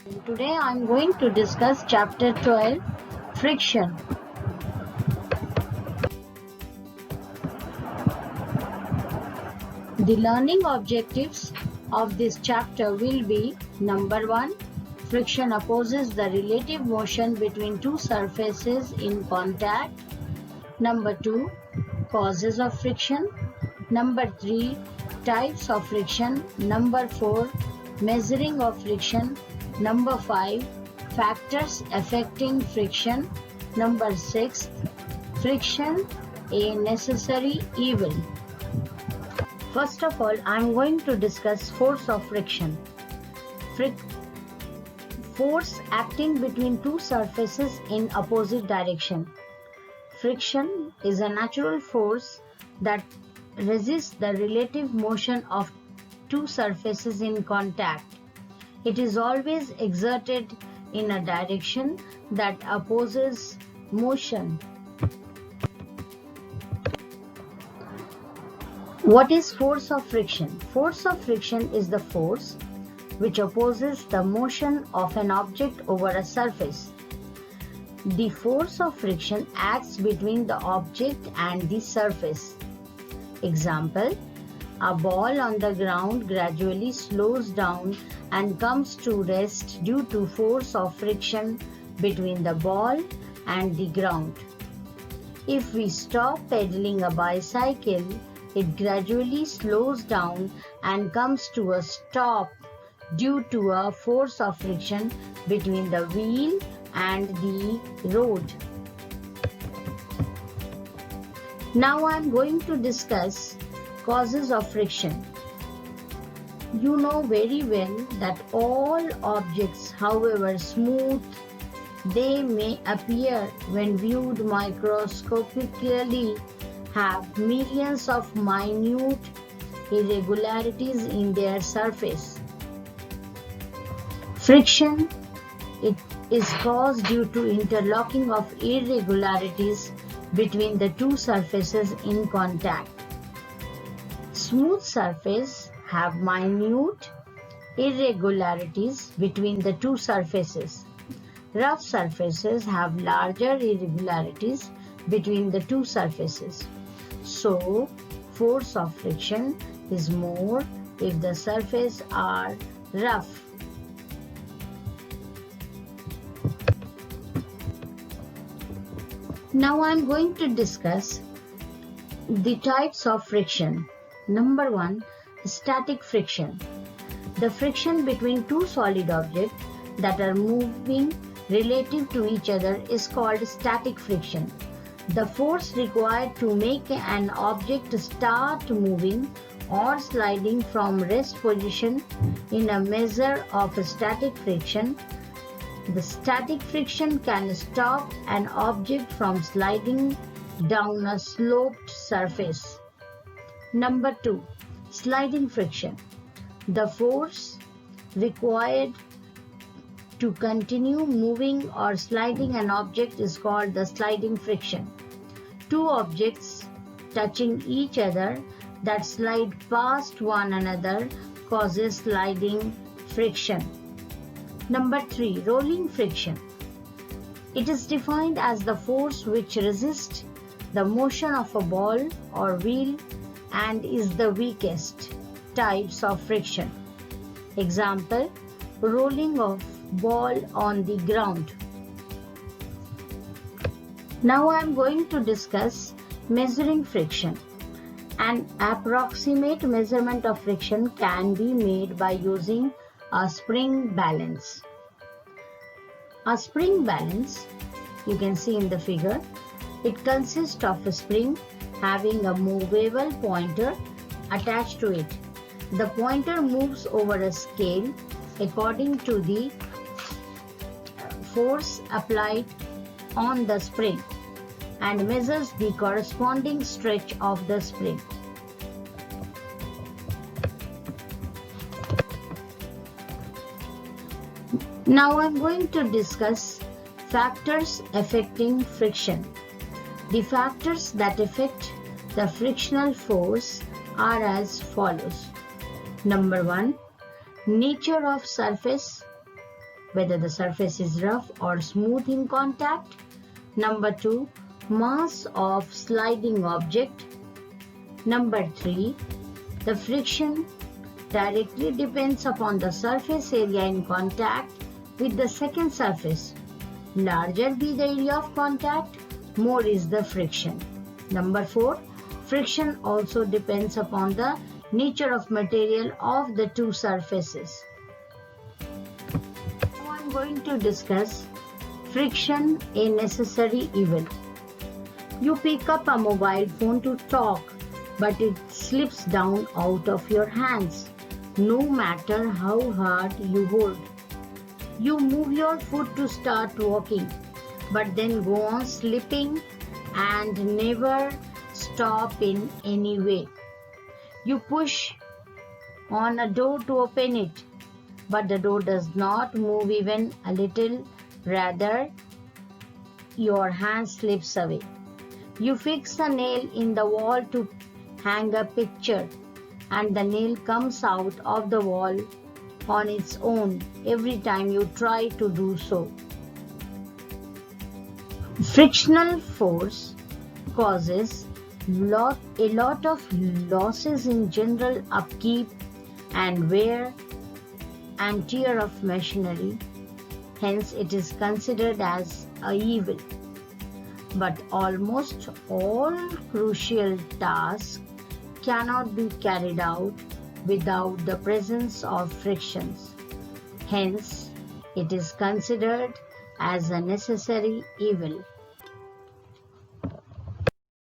Today I am going to discuss chapter 12, friction. The learning objectives of this chapter will be: number 1, friction opposes the relative motion between two surfaces in contact. Number 2, causes of friction. Number 3, types of friction. Number 4, measuring of friction. Number 5, factors affecting friction. Number 6, friction, a necessary evil. First of all, I am going to discuss force of friction. Force acting between two surfaces in opposite direction. Friction is a natural force that resists the relative motion of two surfaces in contact. It is always exerted in a direction that opposes motion. What is force of friction? Force of friction is the force which opposes the motion of an object over a surface. The force of friction acts between the object and the surface. Example: a ball on the ground gradually slows down and comes to rest due to force of friction between the ball and the ground. If we stop pedaling a bicycle, it gradually slows down and comes to a stop due to a force of friction between the wheel and the road. Now I am going to discuss causes of friction. You know very well that all objects, however smooth they may appear when viewed microscopically, have millions of minute irregularities in their surface. Friction is caused due to interlocking of irregularities between the two surfaces in contact. Smooth surfaces have minute irregularities between the two surfaces. Rough surfaces have larger irregularities between the two surfaces. So, force of friction is more if the surfaces are rough. Now I am going to discuss the types of friction. Number 1, static friction. The friction between two solid objects that are moving relative to each other is called static friction. The force required to make an object start moving or sliding from rest position in a measure of static friction. The static friction can stop an object from sliding down a sloped surface. Number 2, sliding friction. The force required to continue moving or sliding an object is called the sliding friction. Two objects touching each other that slide past one another causes sliding friction. Number 3, rolling friction. It is defined as the force which resists the motion of a ball or wheel and is the weakest types of friction. Example: rolling of ball on the ground. Now I am going to discuss measuring friction. An approximate measurement of friction can be made by using a spring balance. A spring balance, you can see in the figure, it consists of a spring having a movable pointer attached to it. The pointer moves over a scale according to the force applied on the spring and measures the corresponding stretch of the spring. Now I am going to discuss factors affecting friction. The factors that affect the frictional force are as follows. Number 1, nature of surface. whether the surface is rough or smooth in contact. Number 2, mass of sliding object. Number 3, the friction directly depends upon the surface area in contact with the second surface. Larger be the area of contact, more is the friction. Number 4, friction also depends upon the nature of material of the two surfaces. Now I am going to discuss friction, a necessary evil. You pick up a mobile phone to talk, but it slips down out of your hands, no matter how hard you hold. You move your foot to start walking, but then go on slipping and never stop in any way. You push on a door to open it, but the door does not move even a little, rather your hand slips away. You fix a nail in the wall to hang a picture, and the nail comes out of the wall on its own every time you try to do so. Frictional force causes a lot of losses in general upkeep and wear and tear of machinery. Hence, it is considered as a evil. But almost all crucial tasks cannot be carried out without the presence of frictions. Hence, it is considered as a necessary evil.